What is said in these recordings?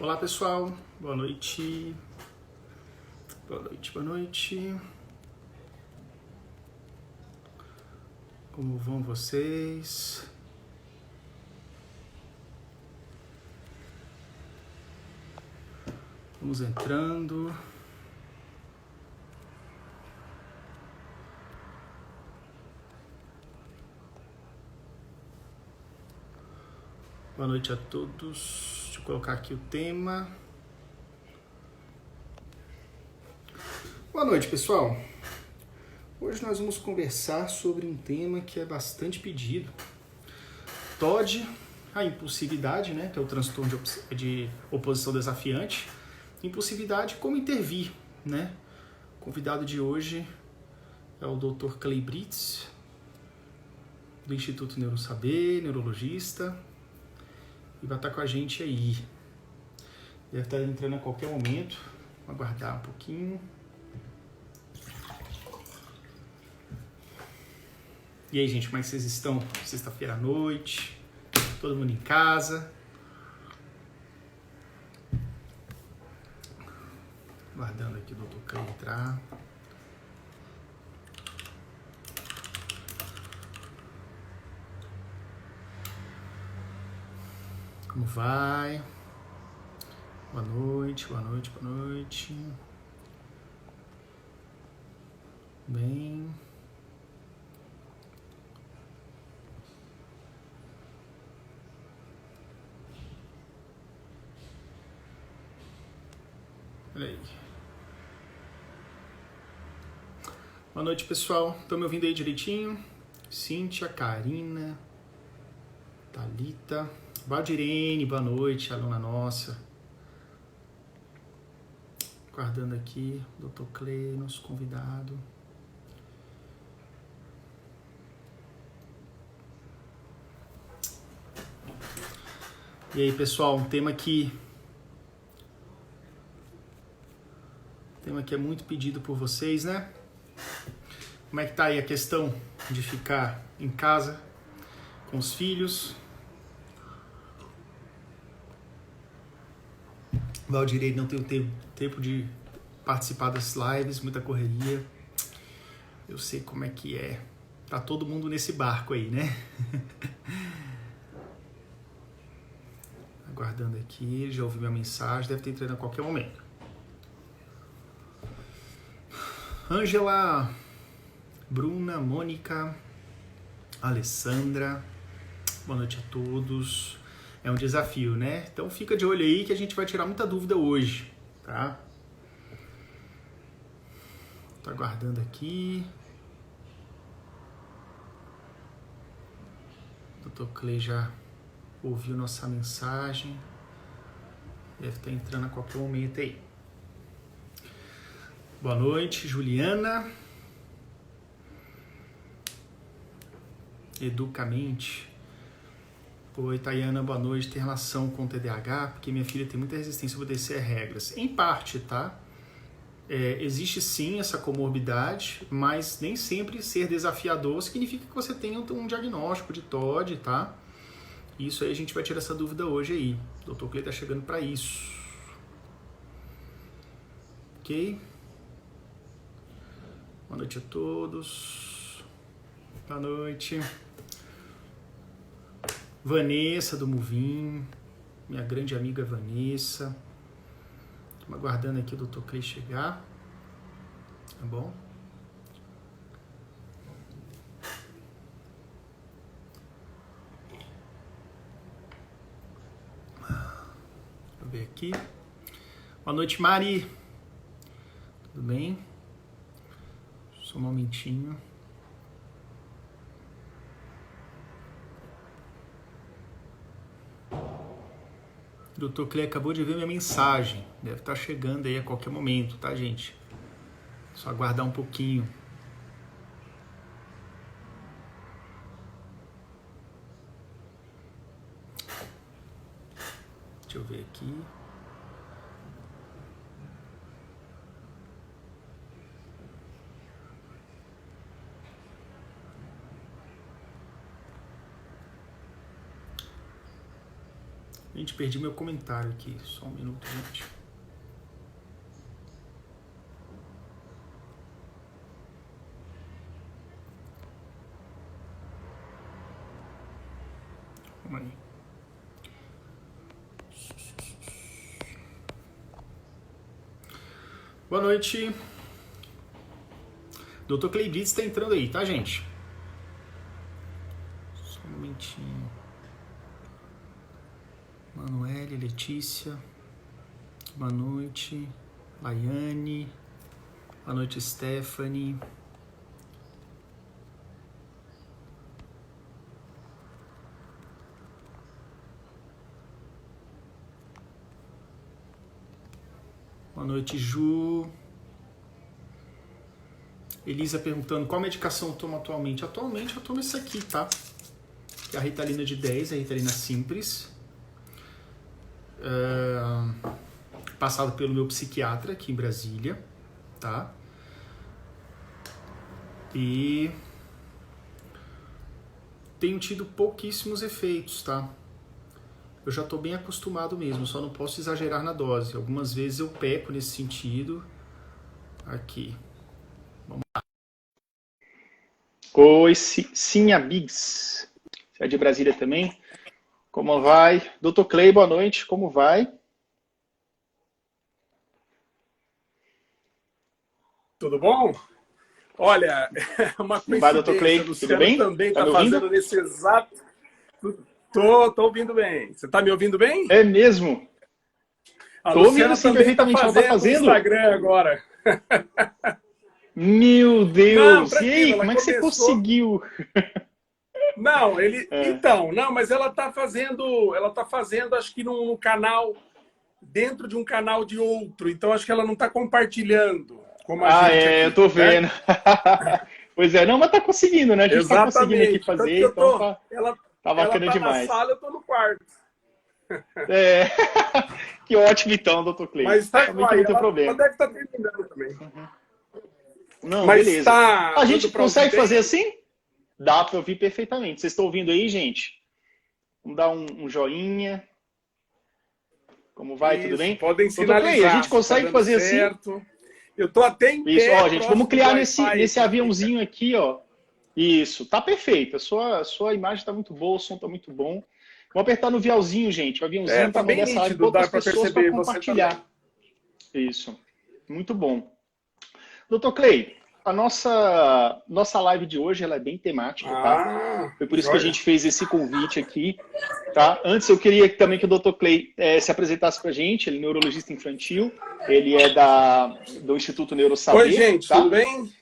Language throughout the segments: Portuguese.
Olá pessoal, boa noite. Boa noite, boa noite. Como vão vocês? Vamos entrando. Boa noite a todos. Deixa eu colocar aqui o tema. Boa noite, pessoal. Hoje nós vamos conversar sobre um tema que é bastante pedido. TOD, a impulsividade, né, que é o transtorno de oposição desafiante. Impulsividade, como intervir, né? O convidado de hoje é o Dr. Clay Britz, do Instituto Neurosaber, neurologista, e vai estar com a gente aí. Deve estar entrando a qualquer momento. Vamos aguardar um pouquinho. E aí, gente, como é que vocês estão? Sexta-feira à noite, todo mundo em casa. Aguardando aqui o Dr. Clay entrar. Como vai? Boa noite, boa noite, boa noite. Bem. Olha aí. Boa noite, pessoal. Estão me ouvindo aí direitinho? Cíntia, Karina, Thalita, Valdirene, boa noite, aluna nossa. Aguardando aqui, Dr. Clay, nosso convidado. E aí, pessoal, um tema que é muito pedido por vocês, né? Como é que tá aí a questão de ficar em casa com os filhos? Valdirei não tem tempo de participar das lives, muita correria. Eu sei como é que é. Tá todo mundo nesse barco aí, né? Aguardando aqui, já ouvi minha mensagem, deve ter entrando a qualquer momento. Ângela, Bruna, Mônica, Alessandra, boa noite a todos. É um desafio, né? Então fica de olho aí que a gente vai tirar muita dúvida hoje, tá? Tô aguardando aqui. O Dr. Clay já ouviu nossa mensagem. Deve estar entrando a qualquer momento aí. Boa noite, Juliana. Educamente. Oi, Tayana, boa noite. Tem relação com o TDAH? Porque minha filha tem muita resistência a obedecer regras. Em parte, tá? Existe sim essa comorbidade, mas nem sempre ser desafiador significa que você tenha um diagnóstico de TOD, tá? Isso aí a gente vai tirar essa dúvida hoje aí. O Dr. Clay tá chegando para isso. Ok? Boa noite a todos. Boa noite. Vanessa do Muvim, minha grande amiga Vanessa. Estamos aguardando aqui o Dr. Clay chegar. Tá bom? Deixa eu ver aqui. Boa noite, Mari. Tudo bem? Só um momentinho. O Dr. Clay acabou de ver minha mensagem. Deve estar chegando aí a qualquer momento, tá, gente? Só aguardar um pouquinho. Deixa eu ver aqui. Gente, perdi meu comentário aqui. Só um minuto, gente. Vamos aí. Boa noite. Dr. Clay Blitz tá entrando aí, tá, gente? Só um momentinho. Manuele, Letícia. Boa noite. Laiane. Boa noite, Stephanie. Boa noite, Ju. Elisa perguntando qual medicação eu tomo atualmente. Atualmente eu tomo isso aqui, tá? Que é a Ritalina de 10, a Ritalina Simples. Passado pelo meu psiquiatra aqui em Brasília, tá? E tenho tido pouquíssimos efeitos, tá? Eu já estou bem acostumado mesmo, só não posso exagerar na dose. Algumas vezes eu peco nesse sentido. Aqui. Vamos lá. Oi, Sinha Biggs. Você é de Brasília também? Como vai? Dr. Clay, boa noite. Como vai? Tudo bom? Olha, é uma coincidência. Vai, Dr. Clay, tudo bem? Também está fazendo nesse exato... Tô ouvindo bem. Você está me ouvindo bem? É mesmo? Tô ouvindo sim, perfeitamente. Ela está fazendo no Instagram agora. Meu Deus! Não, e aí, como é que você conseguiu? Não, então, não, mas ela está fazendo, acho que num canal, dentro de um canal de outro. Então, acho que ela não está compartilhando. Como a gente aqui, eu tô vendo. Né? Pois é, não, mas tá conseguindo, né? A gente tá conseguindo aqui fazer, então tá bacana ela tá demais. Na sala, eu tô no quarto. Que ótimo então, Dr. Clay. Mas tá também não tem problema. Ela deve estar terminando também. Não, mas beleza. A gente consegue fazer bem? assim? Dá para ouvir perfeitamente. Vocês estão ouvindo aí, gente? Vamos dar um joinha. Como vai? Isso, tudo bem? Podem sinalizar. Clay, a gente consegue tá fazer certo. assim? Eu tô até em Isso, pé, ó, gente, vamos criar nesse aviãozinho aqui, ó. Isso, tá perfeito. A sua imagem tá muito boa, o som tá muito bom. Vou apertar no aviãozinho, gente. O aviãozinho tá para mandar essa live para outras pessoas para compartilhar. Isso, muito bom. Dr. Clay, a nossa live de hoje ela é bem temática, tá? Foi por isso que a gente fez esse convite aqui, tá? Antes eu queria também que o Dr. Clay se apresentasse pra gente. Ele é neurologista infantil, ele é do Instituto Neurosaber. Oi, gente, tá? tudo bem?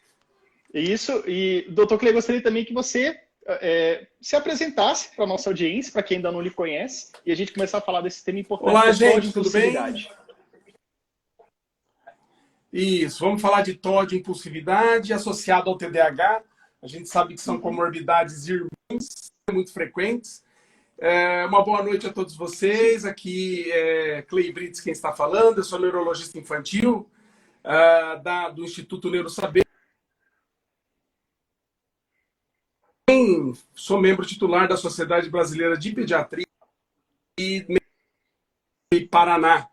Isso, e Dr. Clay, gostaria também que você se apresentasse para a nossa audiência, para quem ainda não lhe conhece, e a gente começar a falar desse tema importante. Olá, gente, tudo bem? Isso, vamos falar de TOD de impulsividade associado ao TDAH. A gente sabe que são comorbidades irmãs, muito frequentes. Uma boa noite a todos vocês. Aqui é Clay Blitz quem está falando. Eu sou neurologista infantil do Instituto Neurosaber. Sou membro titular da Sociedade Brasileira de Pediatria e Paraná.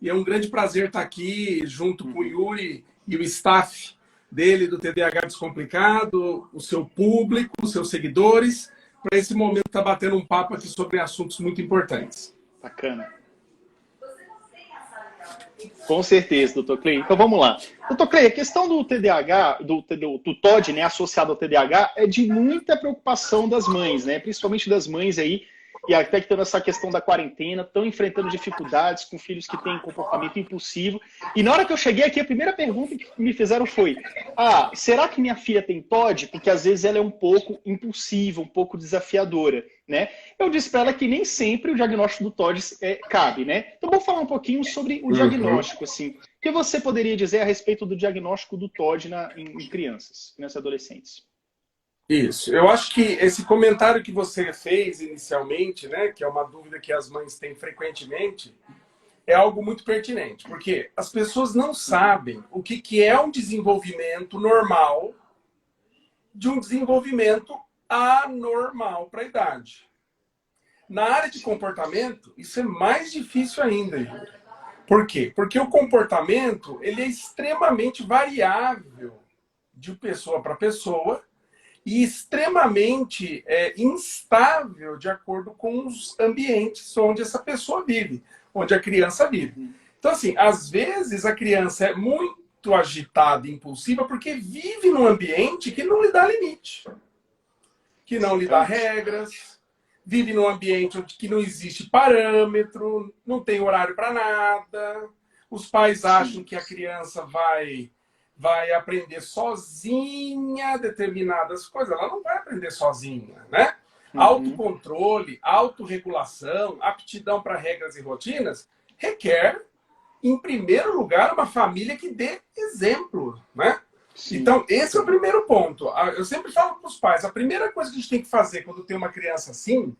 E é um grande prazer estar aqui junto com o Yuri e o staff dele do TDAH Descomplicado, o seu público, os seus seguidores, para esse momento estar batendo um papo aqui sobre assuntos muito importantes. Bacana. Com certeza, Dr. Clay. Então vamos lá. Dr. Clay, a questão do TDAH, do TOD, né, associado ao TDAH, é de muita preocupação das mães, né? Principalmente das mães aí, e até que tendo essa questão da quarentena, estão enfrentando dificuldades com filhos que têm comportamento impulsivo. E na hora que eu cheguei aqui, a primeira pergunta que me fizeram foi: será que minha filha tem TOD? Porque às vezes ela é um pouco impulsiva, um pouco desafiadora, né? Eu disse para ela que nem sempre o diagnóstico do TOD cabe, né? Então vou falar um pouquinho sobre o diagnóstico, assim. O que você poderia dizer a respeito do diagnóstico do TOD em crianças e adolescentes? Isso. Eu acho que esse comentário que você fez inicialmente, né, que é uma dúvida que as mães têm frequentemente, é algo muito pertinente, porque as pessoas não sabem o que é um desenvolvimento normal de um desenvolvimento anormal para a idade. Na área de comportamento, isso é mais difícil ainda, Igor. Por quê? Porque o comportamento ele é extremamente variável de pessoa para pessoa e extremamente instável de acordo com os ambientes onde essa pessoa vive, onde a criança vive. Então, assim, às vezes a criança é muito agitada e impulsiva porque vive num ambiente que não lhe dá limite, que não lhe dá regras, vive num ambiente onde que não existe parâmetro, não tem horário para nada, os pais acham que a criança vai aprender sozinha determinadas coisas. Ela não vai aprender sozinha, né? Autocontrole, autorregulação, aptidão para regras e rotinas requer, em primeiro lugar, uma família que dê exemplo, né? Sim. Então, esse é o primeiro ponto. Eu sempre falo para os pais, a primeira coisa que a gente tem que fazer quando tem uma criança assim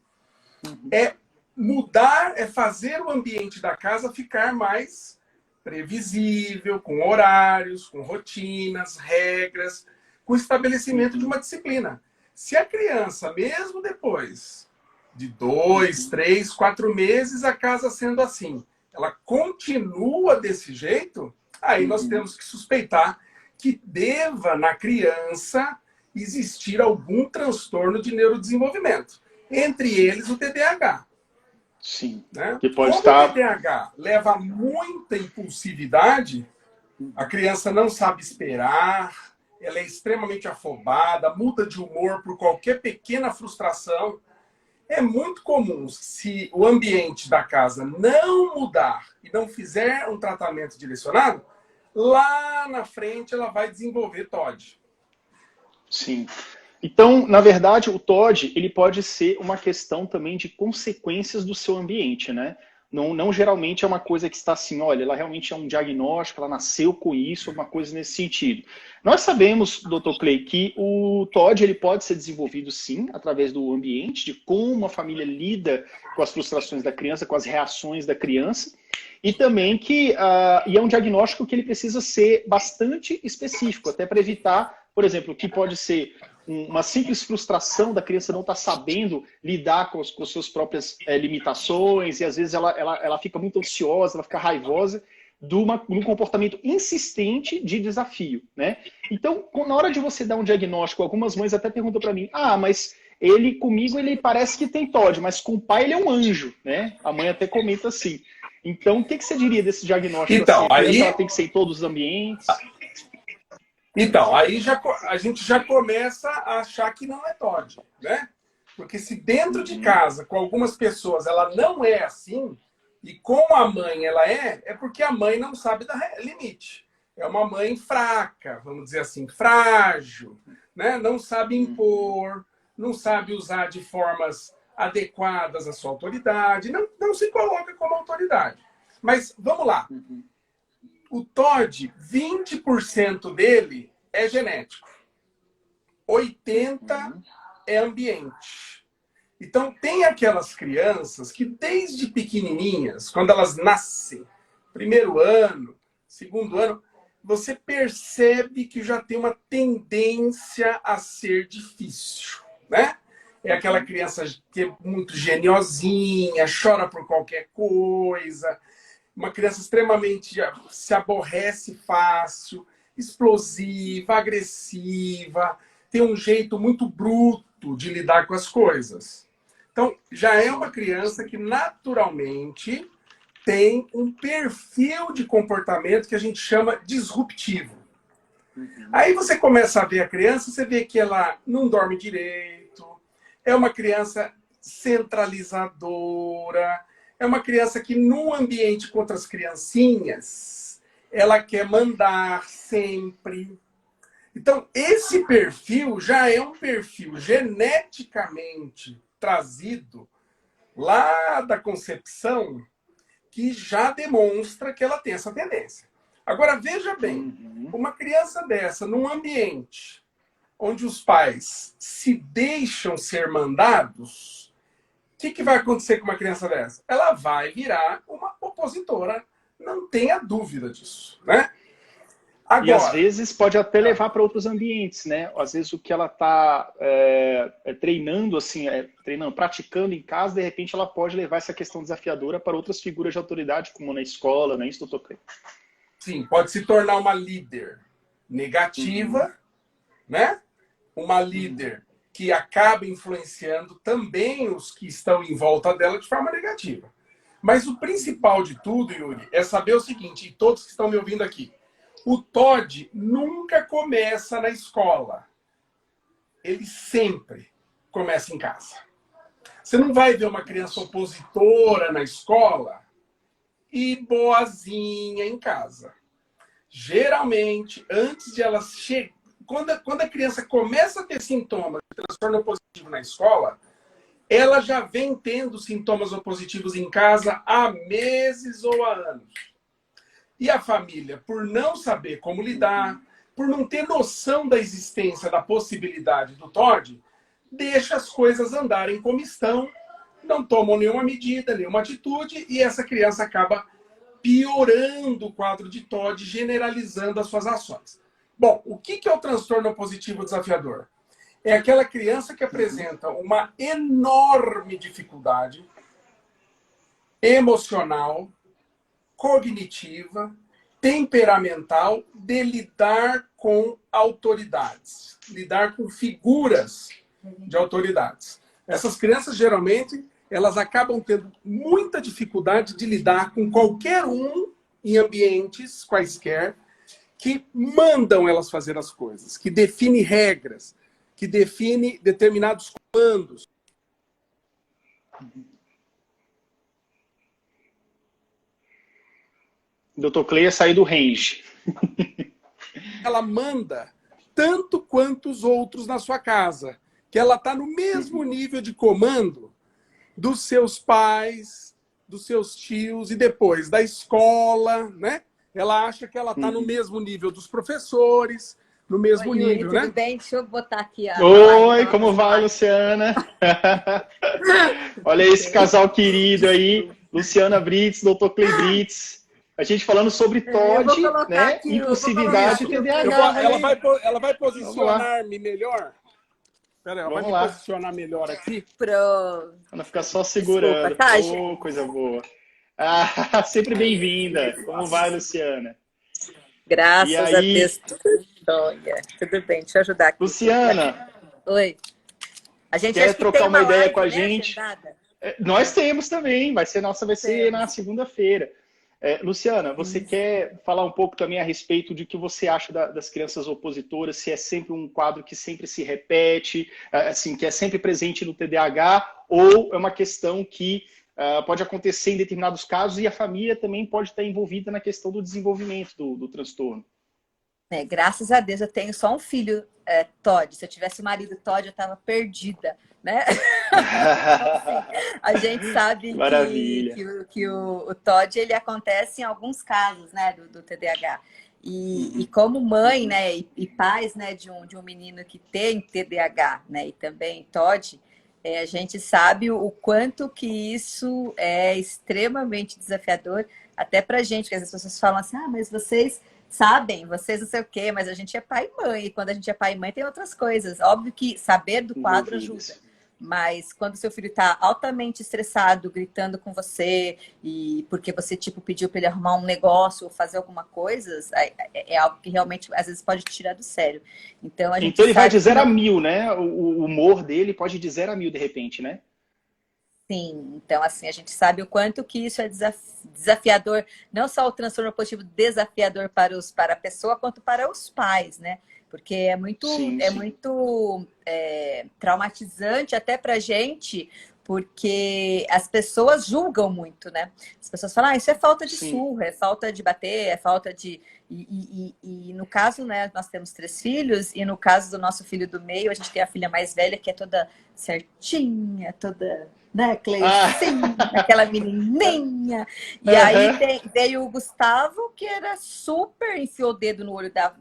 é mudar, é fazer o ambiente da casa ficar mais previsível, com horários, com rotinas, regras, com estabelecimento de uma disciplina. Se a criança, mesmo depois de 2, 3, 4 meses, a casa sendo assim, ela continua desse jeito, aí nós temos que suspeitar que deva, na criança, existir algum transtorno de neurodesenvolvimento. Entre eles, o TDAH. Sim. Né? Que pode Como estar... o TDAH leva a muita impulsividade, a criança não sabe esperar, ela é extremamente afobada, muda de humor por qualquer pequena frustração. É muito comum, se o ambiente da casa não mudar e não fizer um tratamento direcionado, lá na frente ela vai desenvolver TOD. Sim. Então, na verdade, o TOD ele pode ser uma questão também de consequências do seu ambiente, né? Não geralmente é uma coisa que está assim, olha, ela realmente é um diagnóstico, ela nasceu com isso, uma coisa nesse sentido. Nós sabemos, Dr. Clay, que o TOD ele pode ser desenvolvido sim, através do ambiente, de como a família lida com as frustrações da criança, com as reações da criança, e também que e é um diagnóstico que ele precisa ser bastante específico, até para evitar, por exemplo, que pode ser uma simples frustração da criança não estar sabendo lidar com as suas próprias limitações, e às vezes ela fica muito ansiosa, ela fica raivosa de um comportamento insistente de desafio, né? Então, na hora de você dar um diagnóstico, algumas mães até perguntam para mim, mas comigo ele parece que tem TOD, mas com o pai ele é um anjo, né? A mãe até comenta assim. Então, o que você diria desse diagnóstico? Então, assim? A criança ela tem que ser em todos os ambientes? Então, aí a gente já começa a achar que não é TOD, né? Porque se dentro de casa, com algumas pessoas, ela não é assim, e com a mãe ela é porque a mãe não sabe dar limite. É uma mãe fraca, vamos dizer assim, frágil, né? Não sabe impor, não sabe usar de formas adequadas a sua autoridade, não se coloca como autoridade. Mas, vamos lá. O TOD, 20% dele é genético. 80% é ambiente. Então, tem aquelas crianças que, desde pequenininhas, quando elas nascem, primeiro ano, segundo ano, você percebe que já tem uma tendência a ser difícil, né? É aquela criança que é muito geniosinha, chora por qualquer coisa, uma criança extremamente se aborrece fácil, explosiva, agressiva, tem um jeito muito bruto de lidar com as coisas. Então, já é uma criança que naturalmente tem um perfil de comportamento que a gente chama disruptivo. Aí você começa a ver a criança, você vê que ela não dorme direito, é uma criança centralizadora, é uma criança que, num ambiente com outras criancinhas, ela quer mandar sempre. Então, esse perfil já é um perfil geneticamente trazido lá da concepção que já demonstra que ela tem essa tendência. Agora, veja bem, uma criança dessa, num ambiente onde os pais se deixam ser mandados, o que vai acontecer com uma criança dessa? Ela vai virar uma opositora, não tenha dúvida disso, né? E às Agora, vezes pode até levar para outros ambientes, né? Às vezes o que ela está treinando, assim, praticando em casa, de repente ela pode levar essa questão desafiadora para outras figuras de autoridade, como na escola, né? Isso, doutor Clay? sim, pode se tornar uma líder negativa, né? Uma líder que acaba influenciando também os que estão em volta dela de forma negativa. Mas o principal de tudo, Yuri, é saber o seguinte, e todos que estão me ouvindo aqui, o TOD nunca começa na escola. Ele sempre começa em casa. Você não vai ver uma criança opositora na escola e boazinha em casa. Geralmente, antes de ela chegar... Quando a criança começa a ter sintomas de transtorno opositivo na escola, ela já vem tendo sintomas opositivos em casa há meses ou há anos. E a família, por não saber como lidar, por não ter noção da existência, da possibilidade do TOD, deixa as coisas andarem como estão, não tomam nenhuma medida, nenhuma atitude, e essa criança acaba piorando o quadro de TOD, generalizando as suas ações. Bom, o que é o transtorno opositivo desafiador? É aquela criança que apresenta uma enorme dificuldade emocional, cognitiva, temperamental de lidar com autoridades, lidar com figuras de autoridades. Essas crianças, geralmente, elas acabam tendo muita dificuldade de lidar com qualquer um em ambientes quaisquer que mandam elas fazer as coisas, que define regras, que define determinados comandos. Doutor Clay ia sair do range. Ela manda tanto quanto os outros na sua casa, que ela está no mesmo nível de comando dos seus pais, dos seus tios e depois da escola, né? Ela acha que ela está no mesmo nível dos professores, no mesmo Oi, Yuri, nível, tudo né? bem? Deixa eu botar aqui a Oi, live. como vai, Luciana? Olha esse casal querido aí, Luciana Brits, doutor Clay Brits. A gente falando sobre Eu vou TOD, colocar né? aqui, Impulsividade e TDAH. Ela vai posicionar-me melhor. Pera aí, ela vai me posicionar melhor aqui. Pronto. Pra não ficar só segurando. Desculpa, tá, Oh, coisa boa. Ah, sempre bem-vinda. Como vai, Luciana? Graças E a aí, Deus, tudo jóia. Tudo bem, deixa eu ajudar aqui. Luciana, Oi. A gente quer acha que trocar tem uma ideia live, com a né, gente? agendada? Nós temos também, vai ser na Temos. segunda-feira. Luciana, você quer falar um pouco também a respeito de que você acha das crianças opositoras, se é sempre um quadro que sempre se repete, assim, que é sempre presente no TDAH, ou é uma questão que pode acontecer em determinados casos e a família também pode estar envolvida na questão do desenvolvimento do transtorno? Graças a Deus eu tenho só um filho TOD. Se eu tivesse um marido TOD, eu estava perdida, né? Então, assim, a gente sabe Maravilha. que o TOD ele acontece em alguns casos, né, do TDAH. E como mãe, né, e pais, né, de um menino que tem TDAH, né, e também TOD, a gente sabe o quanto que isso é extremamente desafiador, até pra gente, que às vezes as pessoas falam assim, mas vocês sabem, vocês não sei o quê, mas a gente é pai e mãe, e quando a gente é pai e mãe tem outras coisas. Óbvio que saber do quadro ajuda, mas quando seu filho está altamente estressado, gritando com você, e porque você, tipo, pediu para ele arrumar um negócio ou fazer alguma coisa, é algo que realmente, às vezes, pode te tirar do sério. Então, a gente Então ele vai de sabe 0 a 1000, né? O humor dele pode ir de 0 a 1000 de repente, né? Sim, então assim, a gente sabe o quanto que isso é desafiador, não só o transtorno positivo desafiador para a pessoa, quanto para os pais, né? Porque é muito, Sim, é sim. muito traumatizante até pra gente, porque as pessoas julgam muito, né? As pessoas falam, isso é falta de Sim. surra, é falta de bater, é falta de... E no caso, né, nós temos 3 filhos, e no caso do nosso filho do meio, a gente tem a filha mais velha, que é toda certinha, toda... né, Cleicinha, aquela menininha. E aí veio o Gustavo, que era super, enfiou o dedo no olho da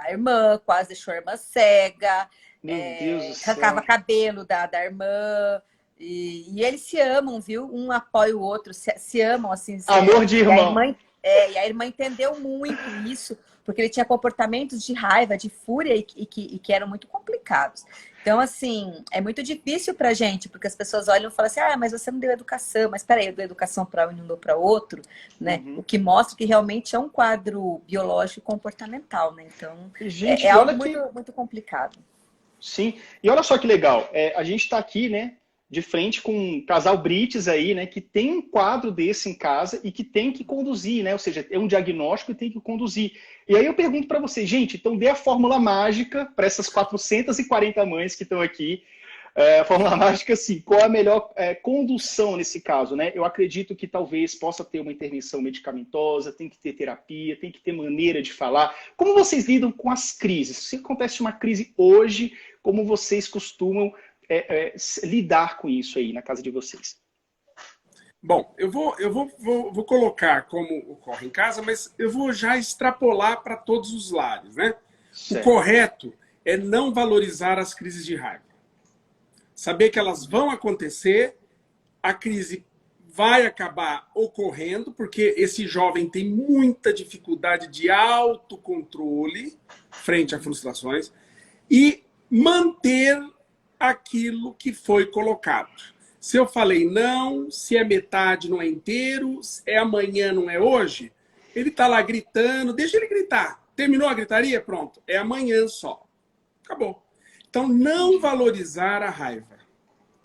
irmã, quase deixou a irmã cega, Meu Deus do céu. arrancava cabelo da irmã. E eles se amam, viu? Um apoia o outro, se amam, assim. Amor de irmão. E a irmã entendeu muito isso, porque ele tinha comportamentos de raiva, de fúria e que eram muito complicados. Então, assim, é muito difícil pra gente, porque as pessoas olham e falam assim, mas você não deu educação, mas peraí, eu dou educação para um e não dou para outro, né? O que mostra que realmente é um quadro biológico e comportamental, né? Então, Gente, é algo olha muito, muito complicado. Sim, e olha só que legal, a gente está aqui, né, de frente com um casal Brites aí, né, que tem um quadro desse em casa e que tem que conduzir, né, ou seja, é um diagnóstico e tem que conduzir. E aí eu pergunto para vocês, gente, então dê a fórmula mágica para essas 440 mães que estão aqui, a fórmula mágica, assim, qual a melhor condução nesse caso, né? Eu acredito que talvez possa ter uma intervenção medicamentosa, tem que ter terapia, tem que ter maneira de falar. Como vocês lidam com as crises? Se acontece uma crise hoje, como vocês costumam lidar com isso aí na casa de vocês? Bom, eu vou colocar como ocorre em casa, mas eu vou já extrapolar para todos os lares, né? Certo. O correto é não valorizar as crises de raiva. Saber que elas vão acontecer, a crise vai acabar ocorrendo, porque esse jovem tem muita dificuldade de autocontrole frente a frustrações e manter aquilo que foi colocado. Se eu falei não, se é metade não é inteiro, é amanhã não é hoje, ele está lá gritando, deixa ele gritar. Terminou a gritaria? Pronto, é amanhã só. Acabou. Então, não valorizar a raiva.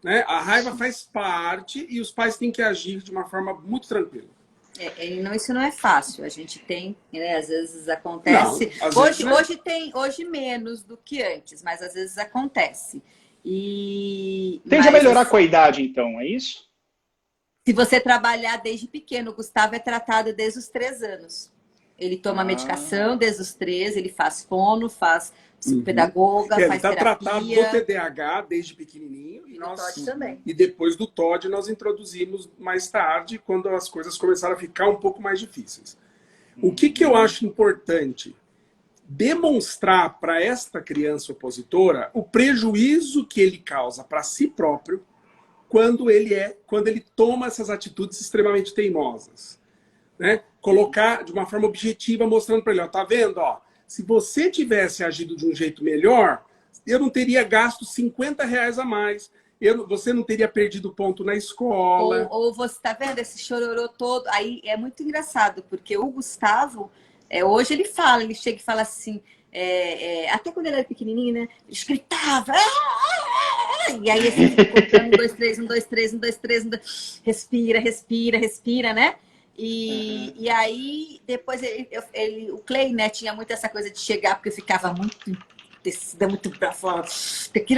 Né? A raiva faz parte e os pais têm que agir de uma forma muito tranquila. Isso não é fácil. A gente tem, né, às vezes acontece. Não, às hoje, vezes hoje menos do que antes, mas às vezes acontece. Tende a melhorar com a idade, então, é isso? Se você trabalhar desde pequeno, o Gustavo é tratado desde os 3 anos. Ele toma medicação desde os 3, ele faz fono, faz psicopedagoga, faz ele está terapia. tratado do TDAH desde pequenininho. E do TOD também. E depois do TOD nós introduzimos mais tarde, quando as coisas começaram a ficar um pouco mais difíceis. O que eu acho importante? Demonstrar para esta criança opositora o prejuízo que ele causa para si próprio quando ele toma essas atitudes extremamente teimosas. Né? Colocar de uma forma objetiva, mostrando para ele, tá vendo? Ó, se você tivesse agido de um jeito melhor, eu não teria gasto R$50 a mais. Você não teria perdido ponto na escola. Ou você tá vendo esse chororô todo? Aí é muito engraçado, porque o Gustavo, hoje ele chega e fala assim, até quando ele era pequenininho, né? Ele gritava. E aí assim, 1, 2, 3, 1, 2, 3, 1, 2, 3, 1, 2, respira, né? E aí, depois, o Clay, né, tinha muito essa coisa de chegar, porque ficava muito tecida, muito pra fora.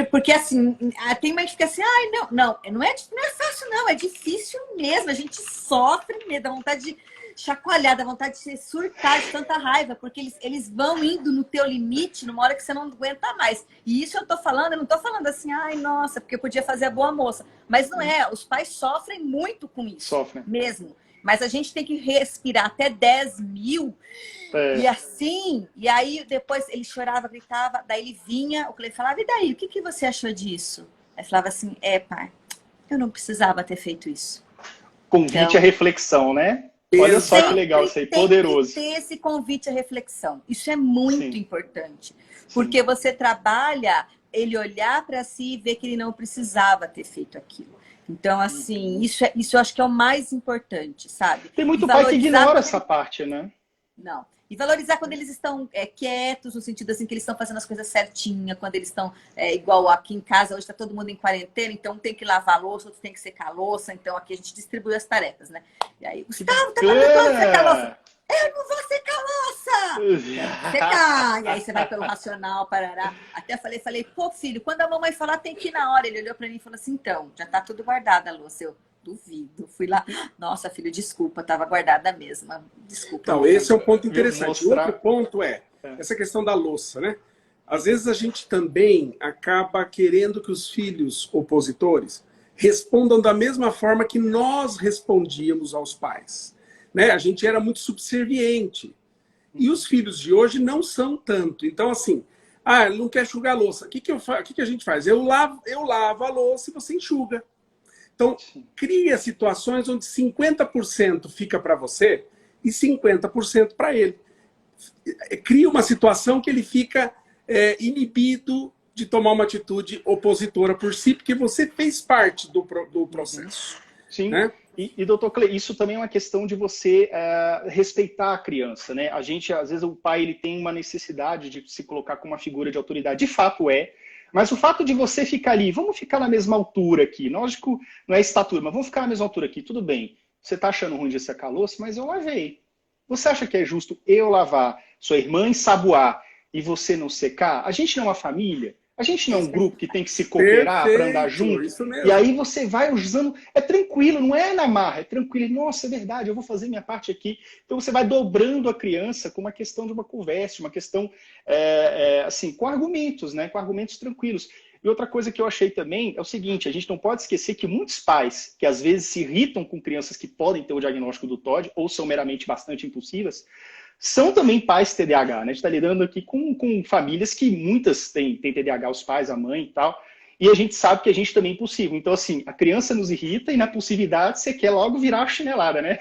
Porque, assim, tem mãe que fica assim, não é fácil, não, é difícil mesmo, a gente sofre mesmo, dá vontade de chacoalhar, dá vontade de surtar de tanta raiva, porque eles vão indo no teu limite numa hora que você não aguenta mais. E isso eu não tô falando assim, nossa, porque eu podia fazer a boa moça. Mas não é, os pais sofrem muito com isso. Sofrem. Mesmo. Mas a gente tem que respirar até 10 mil. E assim, e aí depois ele chorava, gritava, daí ele vinha, o Clay falava, e daí, o que você achou disso? Aí falava assim, pai, eu não precisava ter feito isso. Convite à reflexão, né? Olha só que legal isso aí, poderoso. Tem que ter esse convite à reflexão. Isso é muito importante. Porque você trabalha ele olhar para si e ver que ele não precisava ter feito aquilo. Então, assim, isso eu acho que é o mais importante, sabe? Tem muito pai que ignora essa parte, né? Não. E valorizar quando eles estão quietos, no sentido assim, que eles estão fazendo as coisas certinhas, quando eles estão, igual aqui em casa, hoje está todo mundo em quarentena, então um tem que lavar a louça, outro tem que secar a louça, então aqui a gente distribui as tarefas, né? E aí, Gustavo, tá mandando secar a louça? Eu não vou secar a louça! Secar! E aí você vai pelo racional, parará. Até falei, pô, filho, quando a mamãe falar, tem que ir na hora. Ele olhou pra mim e falou assim, então, já tá tudo guardado a louça. Eu duvido. Fui lá, nossa, filho, desculpa, tava guardada mesmo. Desculpa. Então, esse é um ponto interessante. Outro ponto é essa questão da louça, né? Às vezes a gente também acaba querendo que os filhos opositores respondam da mesma forma que nós respondíamos aos pais. Né? A gente era muito subserviente. E os filhos de hoje não são tanto. Então, assim, ele não quer enxugar a louça. O que a gente faz? Eu lavo a louça e você enxuga. Então, cria situações onde 50% fica para você e 50% para ele. cria uma situação que ele fica inibido de tomar uma atitude opositora por si, porque você fez parte do processo. Sim. Né? E doutor Clay, isso também é uma questão de você respeitar a criança, né? A gente, às vezes, o pai ele tem uma necessidade de se colocar como uma figura de autoridade. De fato é. Mas o fato de você ficar ali, vamos ficar na mesma altura aqui. Lógico, não é estatura, mas vamos ficar na mesma altura aqui. Tudo bem. Você está achando ruim de secar a louça, mas eu lavei. Você acha que é justo eu lavar, sua irmã ensaboar e você não secar? A gente não é uma família? A gente não é um grupo que tem que se cooperar para andar junto? Isso mesmo. E aí você vai usando... É tranquilo, não é na marra, é tranquilo. Nossa, é verdade, eu vou fazer minha parte aqui. Então você vai dobrando a criança com uma questão de uma conversa, uma questão assim, com argumentos, né? Com argumentos tranquilos. E outra coisa que eu achei também é o seguinte, a gente não pode esquecer que muitos pais, que às vezes se irritam com crianças que podem ter o diagnóstico do TOD, ou são meramente bastante impulsivas, são também pais TDAH, né? A gente está lidando aqui com famílias que muitas têm TDAH, os pais, a mãe e tal, e a gente sabe que a gente também é impulsivo. Então, assim, a criança nos irrita e na impulsividade você quer logo virar a chinelada, né?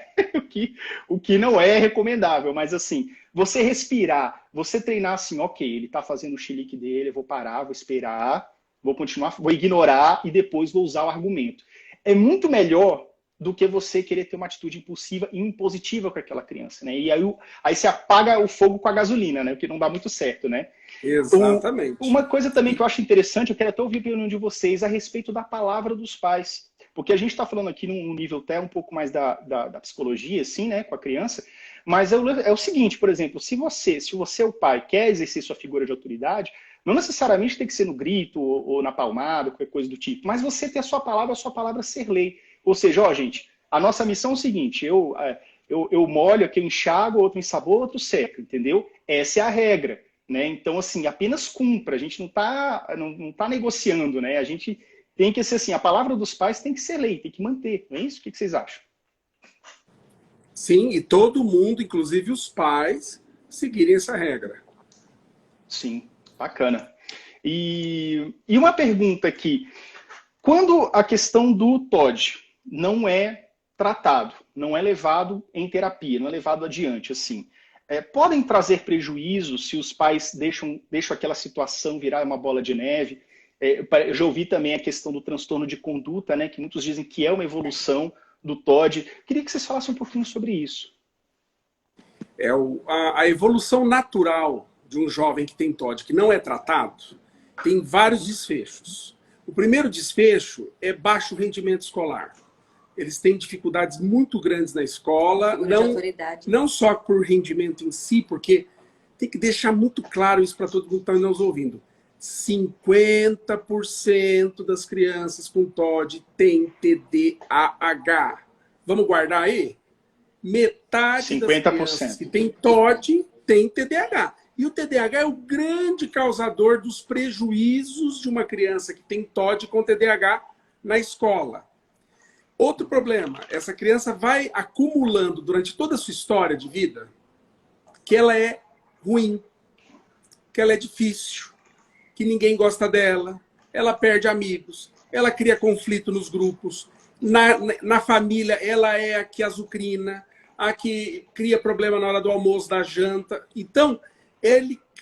o que não é recomendável, mas assim, você respirar, você treinar assim, ok, ele está fazendo o chilique dele, eu vou parar, vou esperar, vou continuar, vou ignorar e depois vou usar o argumento. É muito melhor do que você querer ter uma atitude impulsiva e impositiva com aquela criança, né? E aí você apaga o fogo com a gasolina, né? O que não dá muito certo, né? Exatamente. Uma coisa também que eu acho interessante, eu quero até ouvir a opinião de vocês a respeito da palavra dos pais. Porque a gente está falando aqui num nível até um pouco mais da psicologia, assim, né? Com a criança. Mas é o seguinte, por exemplo, se você, o pai, quer exercer sua figura de autoridade, não necessariamente tem que ser no grito ou na palmada, qualquer coisa do tipo, mas você ter a sua palavra ser lei. Ou seja, ó, gente, a nossa missão é o seguinte, eu molho aqui, eu enxago, outro ensaboa, outro seca, entendeu? Essa é a regra, né? Então, assim, apenas cumpra, a gente não tá negociando, né? A gente tem que ser assim, a palavra dos pais tem que ser lei, tem que manter, não é isso? O que vocês acham? Sim, e todo mundo, inclusive os pais, seguirem essa regra. Sim, bacana. E uma pergunta aqui, quando a questão do TOD não é tratado, não é levado em terapia, não é levado adiante, assim, podem trazer prejuízos se os pais deixam aquela situação virar uma bola de neve? Eu já ouvi também a questão do transtorno de conduta, né, que muitos dizem que é uma evolução do TOD. Queria que vocês falassem um pouquinho sobre isso. A evolução natural de um jovem que tem TOD, que não é tratado, tem vários desfechos. O primeiro desfecho é baixo rendimento escolar. Eles têm dificuldades muito grandes na escola, não só por rendimento em si, porque tem que deixar muito claro isso para todo mundo que está nos ouvindo. 50% das crianças com TOD têm TDAH. Vamos guardar aí? Metade 50%. Das crianças que têm TOD tem TDAH. E o TDAH é o grande causador dos prejuízos de uma criança que tem TOD com TDAH na escola. Outro problema, essa criança vai acumulando durante toda a sua história de vida que ela é ruim, que ela é difícil, que ninguém gosta dela, ela perde amigos, ela cria conflito nos grupos, na família ela é a que azucrina, a que cria problema na hora do almoço, da janta. Então,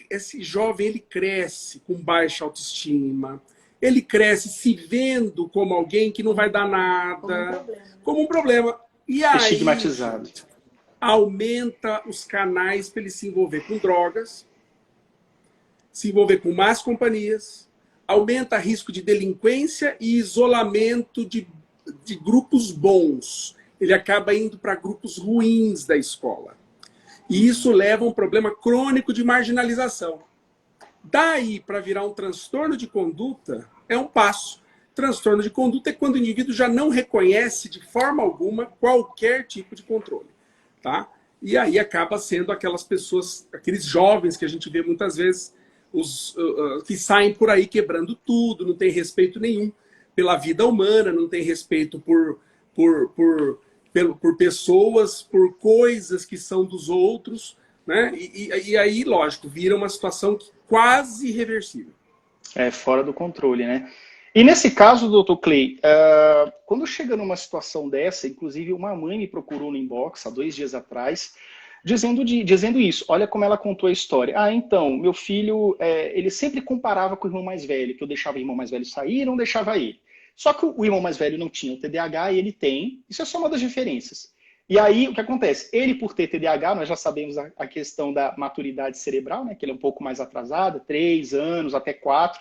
esse jovem ele cresce com baixa autoestima, ele cresce se vendo como alguém que não vai dar nada, como um problema. E aí, estigmatizado. Aumenta os canais para ele se envolver com drogas, se envolver com más companhias, aumenta o risco de delinquência e isolamento de grupos bons. Ele acaba indo para grupos ruins da escola. E isso leva a um problema crônico de marginalização. Daí, para virar um transtorno de conduta, é um passo. Transtorno de conduta é quando o indivíduo já não reconhece de forma alguma qualquer tipo de controle. Tá? E aí acaba sendo aquelas pessoas, aqueles jovens que a gente vê muitas vezes, que saem por aí quebrando tudo, não tem respeito nenhum pela vida humana, não tem respeito por pessoas, por coisas que são dos outros, né? E aí, lógico, vira uma situação quase irreversível. É fora do controle, né? E nesse caso, doutor Clay, quando chega numa situação dessa, inclusive uma mãe me procurou no inbox há 2 dias atrás, dizendo isso. Olha como ela contou a história. Ah, então, meu filho, ele sempre comparava com o irmão mais velho, que eu deixava o irmão mais velho sair e não deixava ele. Só que o irmão mais velho não tinha o TDAH e ele tem. Isso é só uma das diferenças. E aí, o que acontece? Ele, por ter TDAH, nós já sabemos a questão da maturidade cerebral, né? Que ele é um pouco mais atrasado, 3 anos, até 4.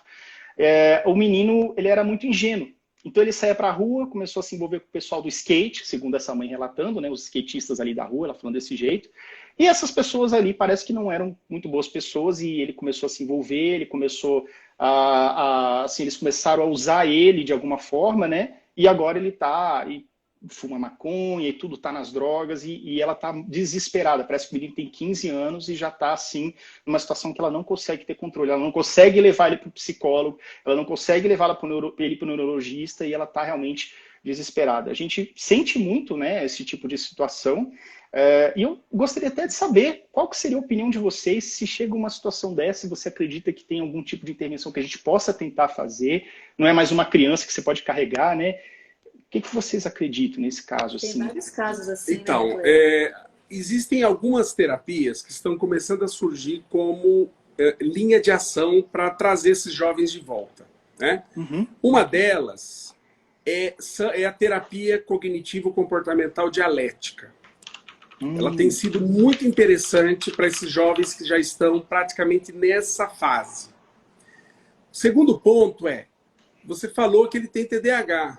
O menino, ele era muito ingênuo. Então ele saía para a rua, começou a se envolver com o pessoal do skate, segundo essa mãe relatando, né? Os skatistas ali da rua, ela falando desse jeito. E essas pessoas ali parece que não eram muito boas pessoas e ele começou a se envolver, ele começou assim, eles começaram a usar ele de alguma forma, né? E agora ele fuma maconha e tudo tá nas drogas e ela tá desesperada. Parece que o menino tem 15 anos e já tá assim, numa situação que ela não consegue ter controle, ela não consegue levar ele pro psicólogo, ela não consegue levar ele pro neurologista e ela tá realmente desesperada. A gente sente muito, né, esse tipo de situação. E eu gostaria até de saber qual que seria a opinião de vocês se chega uma situação dessa, se você acredita que tem algum tipo de intervenção que a gente possa tentar fazer, não é mais uma criança que você pode carregar, né? O que vocês acreditam nesse caso? Tem assim? vários casos assim. Então, né? existem algumas terapias que estão começando a surgir como linha de ação para trazer esses jovens de volta, né? Uhum. Uma delas é a terapia cognitivo-comportamental dialética. Ela tem sido muito interessante para esses jovens que já estão praticamente nessa fase. O segundo ponto você falou que ele tem TDAH.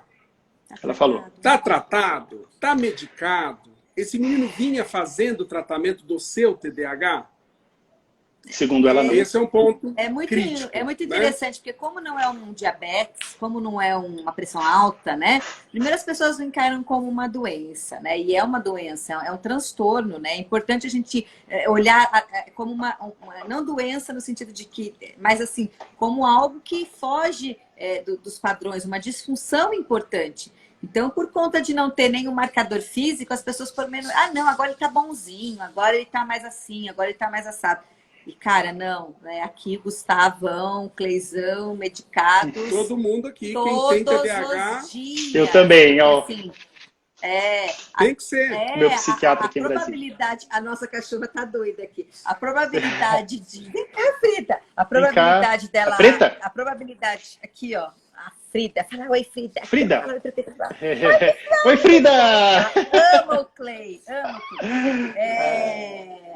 Ela falou. Está tratado? Está medicado? Esse menino vinha fazendo o tratamento do seu TDAH? Segundo ela, não. Esse é um ponto É muito crítico, interessante, porque como não é um diabetes, como não é uma pressão alta, né? Primeiro as pessoas o encaram como uma doença, né? E é uma doença, é um transtorno, né? É importante a gente olhar como uma não doença no sentido de que, mas assim, como algo que foge dos padrões, uma disfunção importante. Então, por conta de não ter nenhum marcador físico, as pessoas por menos, não, agora ele tá bonzinho, agora ele tá mais assim, agora ele tá mais assado. E, cara, não, né? Aqui, Gustavão, Cleizão, medicados. Todo mundo aqui, todos quem tem TDAH. os dias. Eu também, ó. Assim, tem que ser. Meu psiquiatra aqui a em Brasília. Probabilidade, a nossa cachorra tá doida aqui. A probabilidade de. Vem cá, Frida. A probabilidade dela. A preta? A probabilidade. Aqui, ó. A Frida. Fala, oi, Frida. Frida. Fala, Oi, Frida! Amo o Clay, amo o Clay.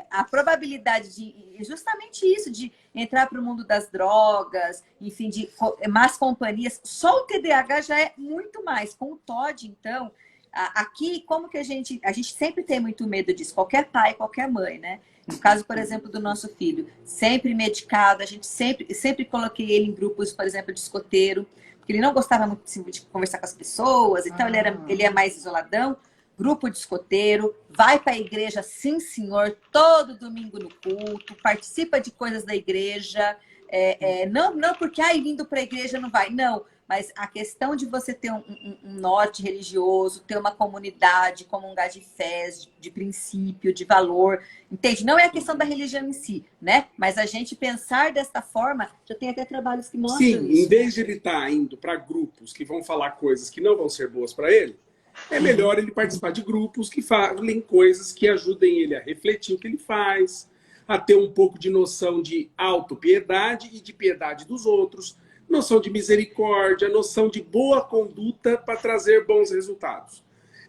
A probabilidade de justamente isso, de entrar para o mundo das drogas, enfim, de más companhias, só o TDAH já é muito mais. Com o TOD, então, aqui, como que a gente sempre tem muito medo disso, qualquer pai, qualquer mãe, né? No caso, por exemplo, do nosso filho, sempre medicado, a gente sempre coloquei ele em grupos, por exemplo, de escoteiro, porque ele não gostava muito de conversar com as pessoas, então ele é mais isoladão. Grupo de escoteiro, vai para a igreja, sim senhor, todo domingo no culto, participa de coisas da igreja, não porque indo para a igreja não vai, não, mas a questão de você ter um norte religioso, ter uma comunidade, comungar de fé, de princípio, de valor, entende? Não é a questão da religião em si, né? Mas a gente pensar desta forma, já tem até trabalhos que mostram isso. Sim, em vez de ele estar indo para grupos que vão falar coisas que não vão ser boas para ele, é melhor ele participar de grupos que falem coisas que ajudem ele a refletir o que ele faz, a ter um pouco de noção de autopiedade e de piedade dos outros, noção de misericórdia, noção de boa conduta para trazer bons resultados.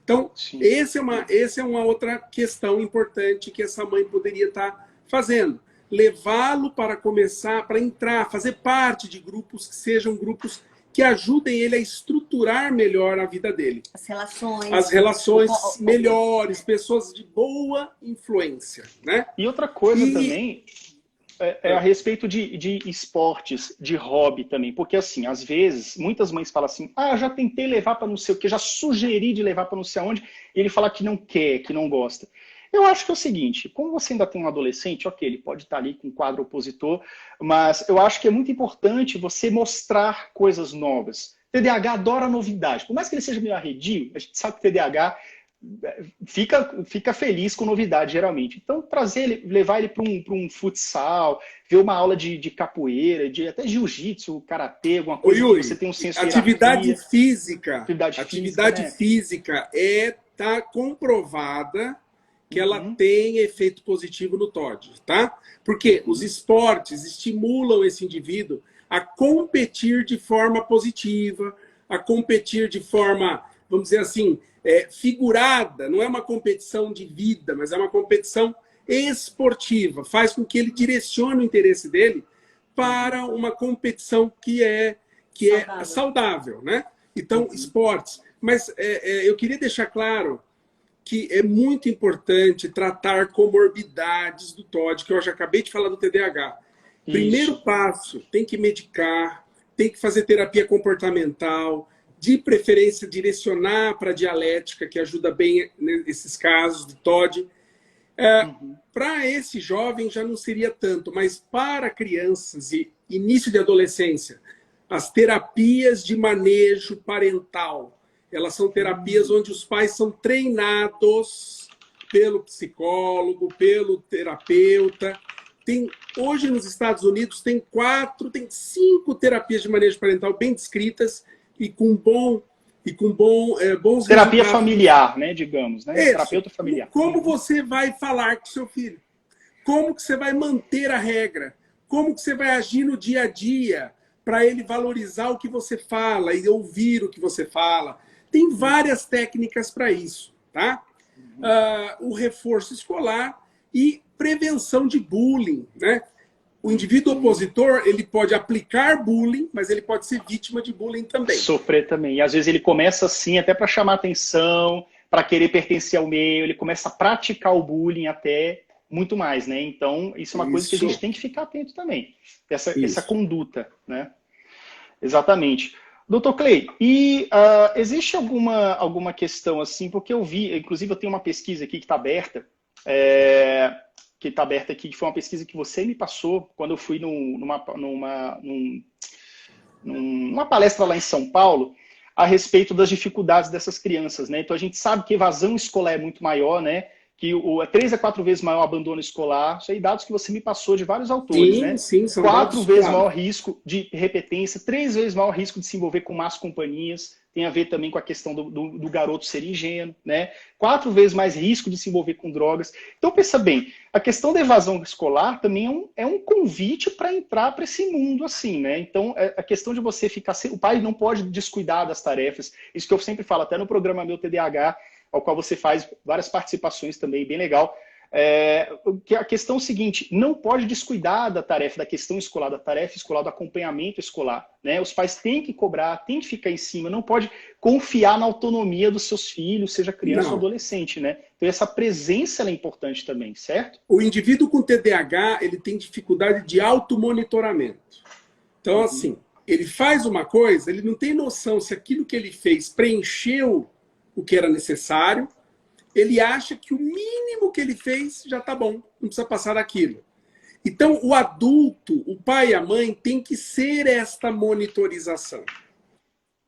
Então, essa é uma outra questão importante que essa mãe poderia estar fazendo. Levá-lo para começar, para entrar, fazer parte de grupos que sejam grupos que ajudem ele a estruturar melhor a vida dele. As relações melhores, pessoas de boa influência, né? E outra coisa também a respeito de esportes, de hobby também. Porque, assim, às vezes, muitas mães falam assim, eu já tentei levar para não sei o que, já sugeri de levar para não sei aonde, e ele fala que não quer, que não gosta. Eu acho que é o seguinte, como você ainda tem um adolescente, ok, ele pode estar ali com um quadro opositor, mas eu acho que é muito importante você mostrar coisas novas. TDAH adora novidade. Por mais que ele seja meio arredio, a gente sabe que o TDAH fica feliz com novidade, geralmente. Então, levar ele para um futsal, ver uma aula de capoeira, até jiu-jitsu, karatê, alguma coisa Yuri, que você tem um senso de atividade física. Atividade física está comprovada que ela tem efeito positivo no TOD, tá? Porque os esportes estimulam esse indivíduo a competir de forma positiva, a competir de forma, vamos dizer assim, figurada. Não é uma competição de vida, mas é uma competição esportiva. Faz com que ele direcione o interesse dele para uma competição que é saudável, né? Então, esportes. Mas eu queria deixar claro que é muito importante tratar comorbidades do TOD, que eu já acabei de falar do TDAH. Primeiro passo, tem que medicar, tem que fazer terapia comportamental, de preferência direcionar para a dialética, que ajuda bem nesses casos de TOD. Para esse jovem já não seria tanto, mas para crianças e início de adolescência, as terapias de manejo parental, elas são terapias onde os pais são treinados pelo psicólogo, pelo terapeuta. Hoje nos Estados Unidos tem 5 terapias de manejo parental bem descritas e com bons terapia resultados. Familiar, né, digamos, né? Isso. Terapeuta familiar. Como você vai falar com seu filho? Como que você vai manter a regra? Como que você vai agir no dia a dia para ele valorizar o que você fala e ouvir o que você fala? Tem várias técnicas para isso, tá? O reforço escolar e prevenção de bullying, né? O indivíduo opositor, ele pode aplicar bullying, mas ele pode ser vítima de bullying também. Sofrer também. E às vezes ele começa assim, até para chamar atenção, para querer pertencer ao meio, ele começa a praticar o bullying até muito mais, né? Então, isso é uma coisa que a gente tem que ficar atento também. Essa conduta, né? Exatamente. Doutor Clay, e existe alguma questão assim, porque eu vi, inclusive eu tenho uma pesquisa aqui que está aberta, aqui, que foi uma pesquisa que você me passou quando eu fui numa palestra lá em São Paulo, a respeito das dificuldades dessas crianças, né? Então a gente sabe que a evasão escolar é muito maior, né? Que é 3 a 4 vezes maior o abandono escolar. Isso aí, dados que você me passou de vários autores, né? Sim, são 4 vezes maior risco de repetência, 3 vezes maior risco de se envolver com más companhias. Tem a ver também com a questão do garoto ser ingênuo, né? 4 vezes mais risco de se envolver com drogas. Então, pensa bem, a questão da evasão escolar também é um convite para entrar para esse mundo assim, né? Então, a questão de você ficar... O pai não pode descuidar das tarefas. Isso que eu sempre falo, até no programa meu TDAH, ao qual você faz várias participações também, bem legal. Que a questão é o seguinte, não pode descuidar da tarefa, da questão escolar, da tarefa escolar, do acompanhamento escolar, né? Os pais têm que cobrar, têm que ficar em cima, não pode confiar na autonomia dos seus filhos, seja criança ou adolescente, né? Então essa presença é importante também, certo? O indivíduo com TDAH, ele tem dificuldade de automonitoramento. Então, assim, ele faz uma coisa, ele não tem noção se aquilo que ele fez preencheu o que era necessário, ele acha que o mínimo que ele fez já está bom, não precisa passar daquilo. Então, o adulto, o pai e a mãe, tem que ser esta monitorização.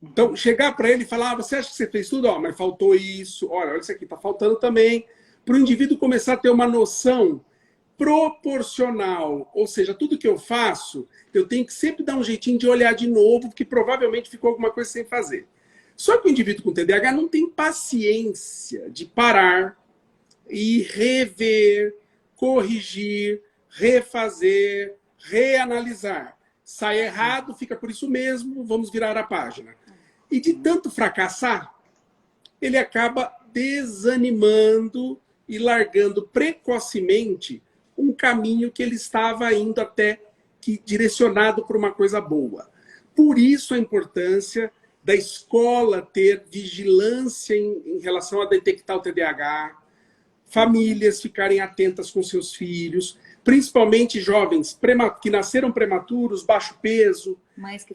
Então, chegar para ele e falar, você acha que você fez tudo? Mas faltou isso, olha isso aqui, está faltando também. Para o indivíduo começar a ter uma noção proporcional, ou seja, tudo que eu faço, eu tenho que sempre dar um jeitinho de olhar de novo, porque provavelmente ficou alguma coisa sem fazer. Só que o indivíduo com TDAH não tem paciência de parar e rever, corrigir, refazer, reanalisar. Sai errado, fica por isso mesmo, vamos virar a página. E de tanto fracassar, ele acaba desanimando e largando precocemente um caminho que ele estava indo até que direcionado para uma coisa boa. Por isso a importância da escola ter vigilância em relação a detectar o TDAH, famílias ficarem atentas com seus filhos, principalmente jovens que nasceram prematuros, baixo peso, mães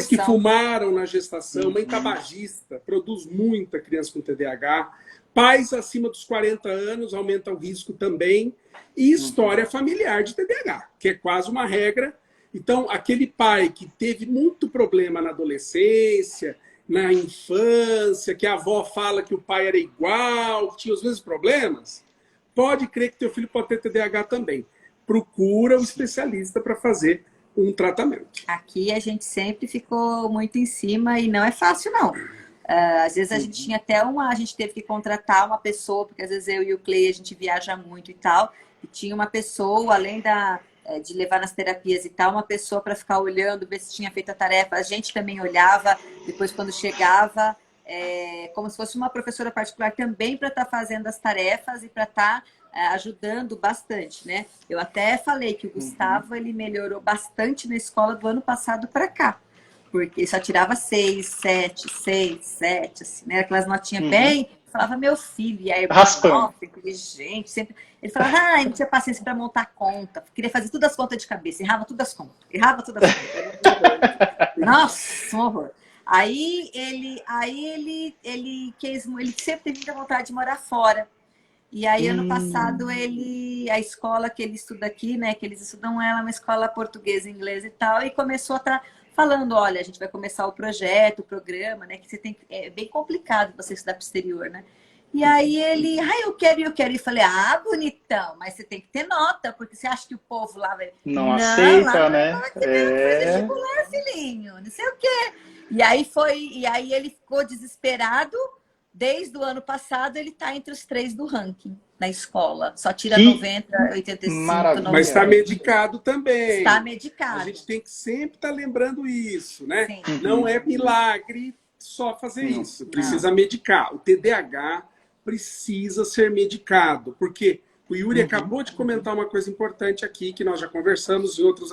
que fumaram na gestação, mãe tabagista, produz muita criança com TDAH, pais acima dos 40 anos, aumenta o risco também, e história familiar de TDAH, que é quase uma regra. Então, aquele pai que teve muito problema na adolescência, na infância, que a avó fala que o pai era igual, que tinha os mesmos problemas, pode crer que teu filho pode ter TDAH também. Procura um especialista para fazer um tratamento. Aqui a gente sempre ficou muito em cima e não é fácil, não. Às vezes a gente tinha até a gente teve que contratar uma pessoa, porque às vezes eu e o Clay, a gente viaja muito e tal, e tinha uma pessoa, além de levar nas terapias e tal, uma pessoa para ficar olhando, ver se tinha feito a tarefa. A gente também olhava, depois quando chegava, como se fosse uma professora particular também para estar fazendo as tarefas e para estar ajudando bastante, né? Eu até falei que o Gustavo, ele melhorou bastante na escola do ano passado para cá, porque só tirava 6, 7, 6, 7, assim, né? Aquelas notinhas bem... Falava, meu filho, e aí, nossa, inteligente, sempre... Ele falava, não tinha paciência para montar conta, queria fazer todas as contas de cabeça, errava todas as contas, Nossa, um horror. Aí ele sempre teve muita vontade de morar fora. E aí, ano passado, a escola que ele estuda aqui, né, que eles estudam ela, é uma escola portuguesa, inglesa e tal, e começou a estar falando, olha, a gente vai começar o projeto, o programa, né, que você tem, é bem complicado você estudar para o exterior, né? E aí ele, eu quero. E falei, bonitão, mas você tem que ter nota, porque você acha que o povo lá vai... Não aceita, lá, né? Não, que vestibular, filhinho, não sei o quê. E aí ele ficou desesperado. Desde o ano passado, ele está entre os 3 do ranking na escola. Só tira 90, 85, maravilha. 90. Mas está medicado também. Está medicado. A gente tem que sempre estar lembrando isso, né? Sim. Não é milagre só fazer isso. Precisa medicar. O TDAH precisa ser medicado. Porque o Yuri acabou de comentar uma coisa importante aqui, que nós já conversamos em outros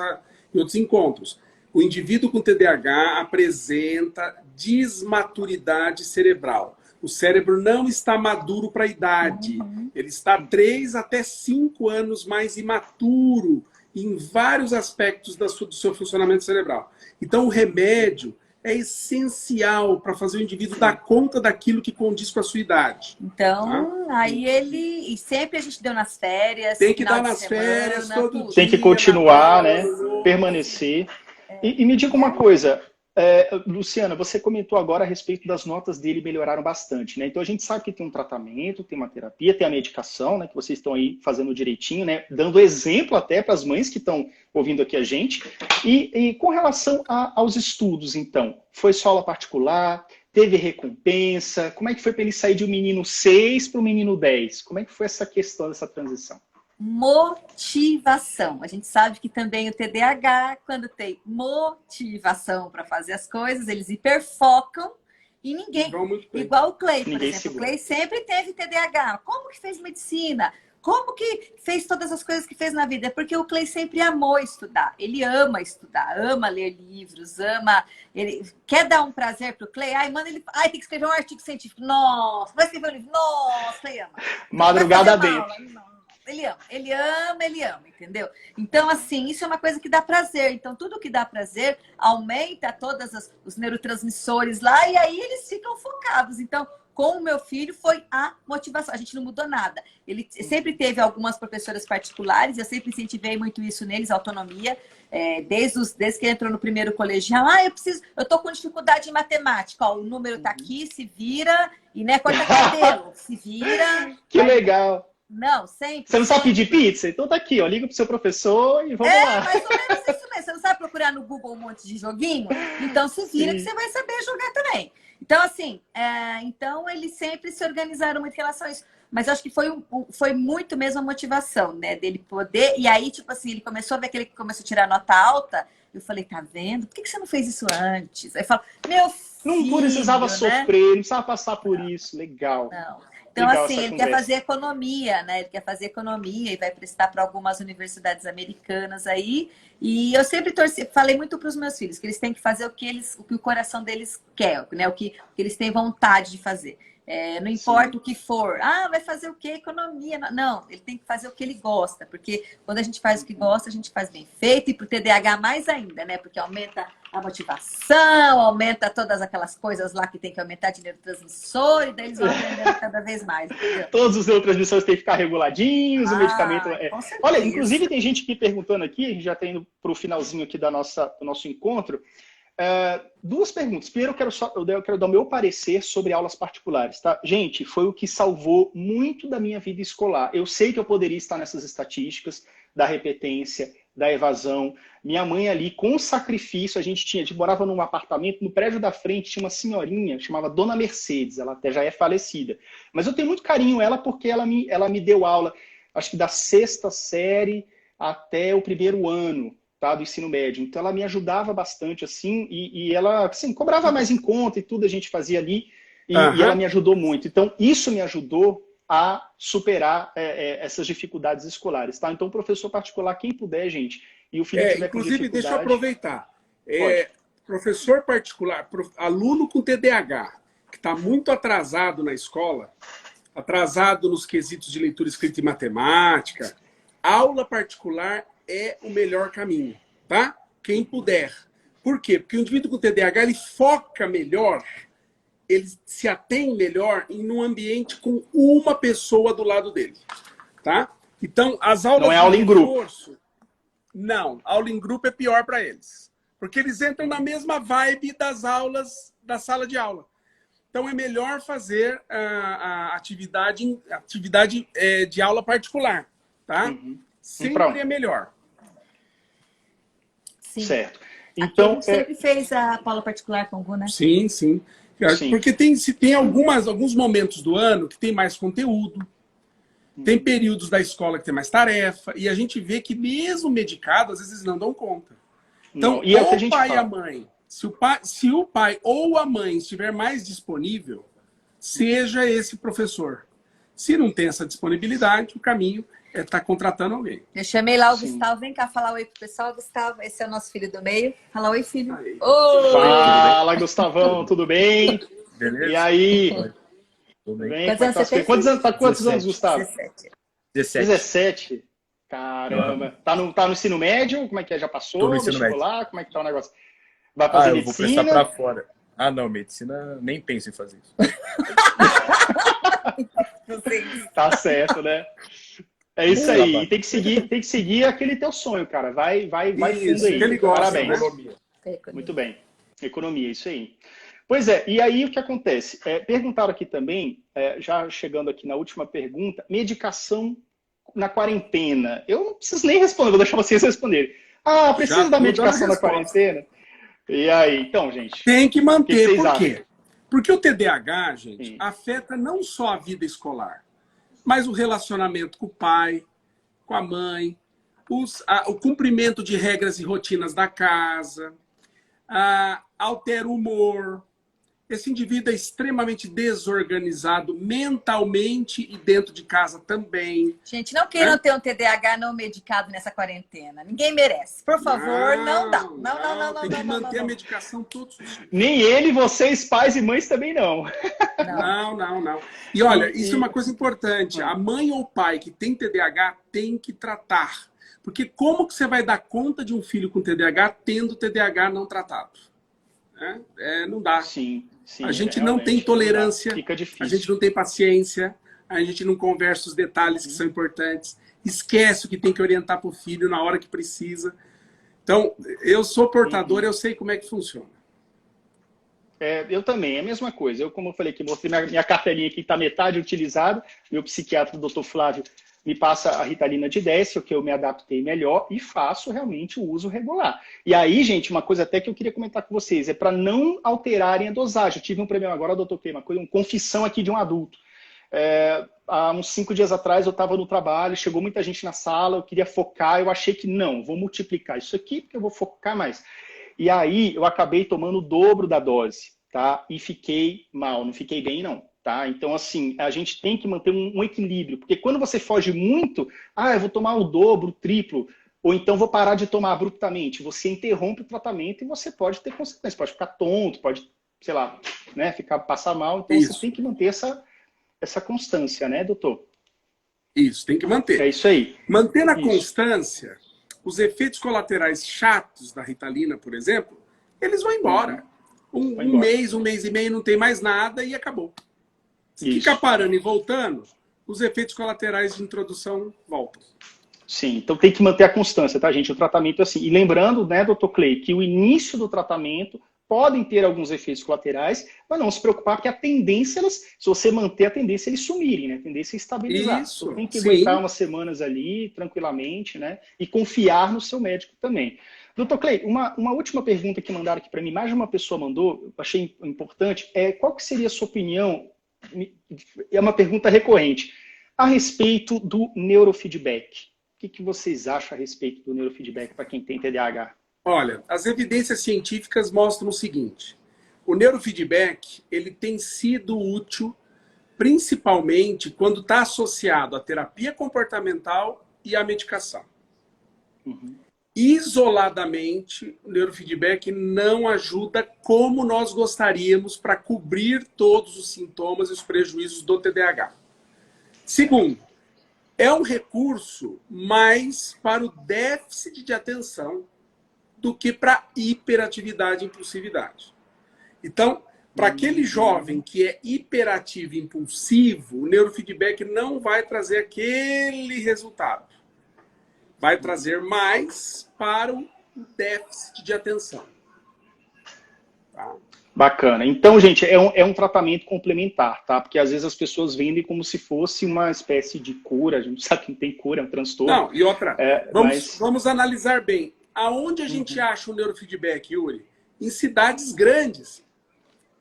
encontros. O indivíduo com TDAH apresenta desmaturidade cerebral. O cérebro não está maduro para a idade. Ele está 3 até 5 anos mais imaturo em vários aspectos do seu funcionamento cerebral. Então, o remédio é essencial para fazer o indivíduo dar conta daquilo que condiz com a sua idade. Então, aí e sempre a gente deu nas férias. Tem que dar nas férias, todo dia. Tem que continuar, né? Permanecer. E me diga uma coisa, Luciana, você comentou agora a respeito das notas dele melhoraram bastante, né? Então a gente sabe que tem um tratamento, tem uma terapia, tem a medicação, né? Que vocês estão aí fazendo direitinho, né? Dando exemplo até para as mães que estão ouvindo aqui a gente. E com relação aos estudos, então, foi só aula particular? Teve recompensa? Como é que foi para ele sair de um menino 6 para o menino 10? Como é que foi essa questão dessa transição? Motivação. A gente sabe que também o TDAH, quando tem motivação para fazer as coisas, eles hiperfocam e ninguém... Igual o Clay, por exemplo. O Clay sempre teve TDAH. Como que fez medicina? Como que fez todas as coisas que fez na vida? É porque o Clay sempre amou estudar. Ele ama estudar, ama ler livros, ama... Ele quer dar um prazer pro Clay. Manda ele... tem que escrever um artigo científico. Nossa, vai escrever um livro. Nossa, Clay ama. Madrugada dentro. Ele ama, entendeu? Então, assim, isso é uma coisa que dá prazer. Então, tudo que dá prazer aumenta todos os neurotransmissores lá e aí eles ficam focados. Então, com o meu filho foi a motivação. A gente não mudou nada. Ele sempre teve algumas professoras particulares, eu sempre incentivei muito isso neles, autonomia. Desde que ele entrou no primeiro colegial, eu tô com dificuldade em matemática. Ó, o número tá aqui, se vira, e né, corta cabelo, se vira. Que legal. Não, sempre. Você não sabe pedir pizza? Então tá aqui, ó. Liga pro seu professor e vamos lá. Mais ou menos isso mesmo. Você não sabe procurar no Google um monte de joguinho? Então se vira que você vai saber jogar também. Então, assim, então eles sempre se organizaram muito em relação a isso. Mas eu acho que foi muito mesmo a motivação, né? Dele poder. E aí, tipo assim, ele começou a ver que ele começou a tirar nota alta. Eu falei, tá vendo? Por que você não fez isso antes? Aí eu falo, meu filho, não precisava sofrer, não precisava passar por isso. Legal. Não. Então, assim, ele quer fazer economia, né? Ele quer fazer economia e vai prestar para algumas universidades americanas aí. E eu sempre falei muito para os meus filhos que eles têm que fazer o que o coração deles quer, né? O que eles têm vontade de fazer. Não importa o que for. Vai fazer o quê? Economia. Não, ele tem que fazer o que ele gosta. Porque quando a gente faz o que gosta, a gente faz bem feito. E para o TDAH mais ainda, né? Porque aumenta a motivação, aumenta todas aquelas coisas lá que tem que aumentar de neurotransmissor. E daí eles vão aprendendo cada vez mais. Entendeu? Todos os neurotransmissores têm que ficar reguladinhos, o medicamento... Olha, inclusive tem gente aqui perguntando aqui, a gente já está indo para o finalzinho aqui do nosso encontro. 2 perguntas. Primeiro, eu quero dar o meu parecer sobre aulas particulares, tá? Gente, foi o que salvou muito da minha vida escolar. Eu sei que eu poderia estar nessas estatísticas da repetência, da evasão. Minha mãe ali, com sacrifício, a gente morava num apartamento, no prédio da frente tinha uma senhorinha, chamava Dona Mercedes, ela até já é falecida. Mas eu tenho muito carinho ela porque ela me deu aula, acho que da 6ª série até o 1º ano, tá, do ensino médio. Então ela me ajudava bastante, assim, e ela, assim, cobrava mais em conta e tudo a gente fazia ali, e ela me ajudou muito. Então isso me ajudou a superar essas dificuldades escolares, tá? Então, professor particular, quem puder, gente, e o filho tiver inclusive, com dificuldade... deixa eu aproveitar. Professor particular, aluno com TDAH, que está muito atrasado na escola, atrasado nos quesitos de leitura, escrita e matemática, aula particular é o melhor caminho, tá? Quem puder. Por quê? Porque o indivíduo com TDAH, ele foca melhor, ele se atém melhor em um ambiente com uma pessoa do lado dele, tá? Então, as aulas... Não é aula em grupo. Não, aula em grupo é pior para eles. Porque eles entram na mesma vibe das aulas da sala de aula. Então, é melhor fazer a atividade de aula particular, tá? Sempre é melhor. Sim. Certo. Então, a gente sempre fez a aula particular com o Gu, né? Sim, sim. Porque tem alguns momentos do ano que tem mais conteúdo, tem períodos da escola que tem mais tarefa, e a gente vê que mesmo medicado, às vezes não dão conta. Então, e é o que a o gente pai e fala. a mãe, se o pai ou a mãe estiver mais disponível, seja esse professor. Se não tem essa disponibilidade, o caminho é estar contratando alguém. Eu chamei lá o Gustavo, vem cá falar oi pro pessoal. Gustavo, esse é o nosso filho do meio. Fala oi, filho. Oi! Fala, Gustavão, tudo bem? Beleza? E aí? Tudo bem? Bem, Quantos anos você tem? Quantos anos, Gustavo? 17. 17. Caramba. Tá no ensino médio? Como é que é? Já passou? Tô no ensino vestibular? Como é que tá o negócio? Vai fazer eu medicina? vou prestar pra fora. Ah, não, medicina, nem penso em fazer isso. Tá certo, né? É isso aí. E tem que seguir aquele teu sonho, cara. Vai fundo aí. Ele gosta, Parabéns. né? Muito bem. Economia, isso aí. Pois é, e aí o que acontece? Perguntaram aqui também, já chegando aqui na última pergunta, medicação na quarentena. Eu não preciso nem responder, vou deixar vocês responderem. Ah, preciso da medicação na quarentena? E aí, então, gente? Tem que manter. Por quê? Porque o TDAH, gente, afeta não só a vida escolar, mas o relacionamento com o pai, com a mãe, o cumprimento de regras e rotinas da casa, altera o humor. Esse indivíduo é extremamente desorganizado mentalmente e dentro de casa também. Gente, não queiram ter um TDAH não medicado nessa quarentena. Ninguém merece. Por favor, não dá. Não. Tem que manter a medicação todos os dias. Nem ele, vocês, pais e mães também não. Não. E olha, isso é uma coisa importante. A mãe ou o pai que tem TDAH tem que tratar. Porque como que você vai dar conta de um filho com TDAH tendo TDAH não tratado? Não dá. Sim, a gente não tem tolerância, fica difícil. A gente não tem paciência, a gente não conversa os detalhes que são importantes, esquece o que tem que orientar para o filho na hora que precisa. Então, eu sou portador, eu sei como é que funciona. Eu também, é a mesma coisa. Eu, como eu falei aqui, mostrei minha cartelinha aqui que está metade utilizada, meu psiquiatra, o Dr. Flávio, me passa a Ritalina de 10, que eu me adaptei melhor e faço realmente o uso regular. E aí, gente, uma coisa até que eu queria comentar com vocês, é para não alterarem a dosagem. Eu tive um problema agora, doutor Kleber, uma confissão aqui de um adulto. Há uns 5 dias atrás eu estava no trabalho, chegou muita gente na sala, eu queria focar, eu achei que não, vou multiplicar isso aqui porque eu vou focar mais. E aí eu acabei tomando o dobro da dose, tá? E fiquei mal, não fiquei bem não. Tá? Então, assim, a gente tem que manter um equilíbrio, porque quando você foge muito, eu vou tomar o dobro, o triplo, ou então vou parar de tomar abruptamente, você interrompe o tratamento e você pode ter consequências, pode ficar tonto, pode, sei lá, né, passar mal, então você tem que manter essa constância, né, doutor? Isso, tem que manter. É isso aí. Mantendo a constância, os efeitos colaterais chatos da Ritalina, por exemplo, eles vão embora. Um mês e meio, não tem mais nada e acabou. Se ficar parando e voltando, os efeitos colaterais de introdução voltam. Sim, então tem que manter a constância, tá, gente? O tratamento é assim. E lembrando, né, doutor Clay, que o início do tratamento podem ter alguns efeitos colaterais, mas não se preocupar, porque a tendência, se você manter a tendência, eles sumirem, né? A tendência é estabilizar. Isso, Então, tem que sim. aguentar umas semanas ali, tranquilamente, né? E confiar no seu médico também. Doutor Clay, uma última pergunta que mandaram aqui para mim, mais de uma pessoa mandou, eu achei importante, qual que seria a sua opinião, é uma pergunta recorrente, a respeito do neurofeedback. O que vocês acham a respeito do neurofeedback para quem tem TDAH? Olha, as evidências científicas mostram o seguinte: o neurofeedback ele tem sido útil principalmente quando está associado à terapia comportamental e à medicação. Uhum. Isoladamente, o neurofeedback não ajuda como nós gostaríamos para cobrir todos os sintomas e os prejuízos do TDAH. Segundo, é um recurso mais para o déficit de atenção do que para hiperatividade e impulsividade. Então, para aquele jovem que é hiperativo e impulsivo, o neurofeedback não vai trazer aquele resultado. Vai trazer mais para o déficit de atenção. Tá? Bacana. Então, gente, é um tratamento complementar, tá? Porque às vezes as pessoas vendem como se fosse uma espécie de cura. A gente sabe que não tem cura, é um transtorno. Não, e outra, mas... vamos analisar bem. Aonde a gente acha o neurofeedback, Yuri? Em cidades grandes.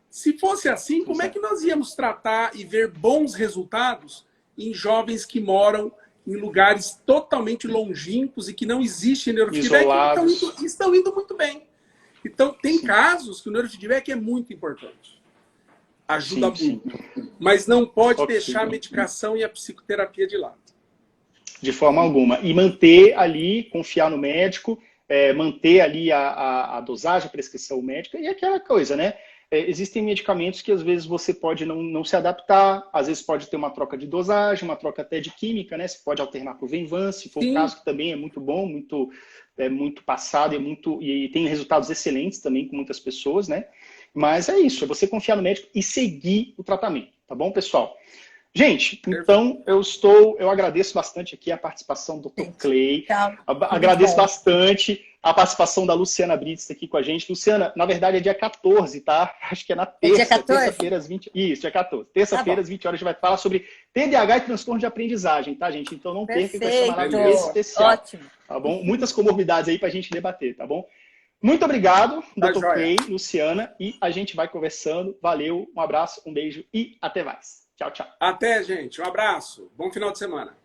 Se fosse assim, como é que nós íamos tratar e ver bons resultados em jovens que moram em lugares totalmente longínquos e que não existe neurofeedback? Estão indo muito bem. Então, tem casos que o neurofeedback é muito importante. Ajuda muito. Mas não pode deixar a medicação e a psicoterapia de lado. De forma alguma. E manter ali, confiar no médico, manter ali a dosagem, a prescrição médica e aquela coisa, né? Existem medicamentos que às vezes você pode não se adaptar, às vezes pode ter uma troca de dosagem, uma troca até de química, né? Você pode alternar para o Venvan, se for o caso, que também é muito bom, muito passado e tem resultados excelentes também com muitas pessoas, né? Mas é isso, é você confiar no médico e seguir o tratamento, tá bom, pessoal? Gente, então eu agradeço bastante aqui a participação do Dr. Clay, agradeço bastante a participação da Luciana Brits aqui com a gente. Luciana, na verdade é dia 14, tá? Acho que é na terça-feira às 20... Isso, dia 14. Terça-feira às 20 horas a gente vai falar sobre TDAH e transtorno de aprendizagem, tá, gente? Então não perca que vai ser uma live especial. Ótimo. Tá bom? Muitas comorbidades aí pra gente debater, tá bom? Muito obrigado, Dr. Clay, Luciana, e a gente vai conversando. Valeu, um abraço, um beijo e até mais. Tchau, tchau. Até, gente. Um abraço. Bom final de semana.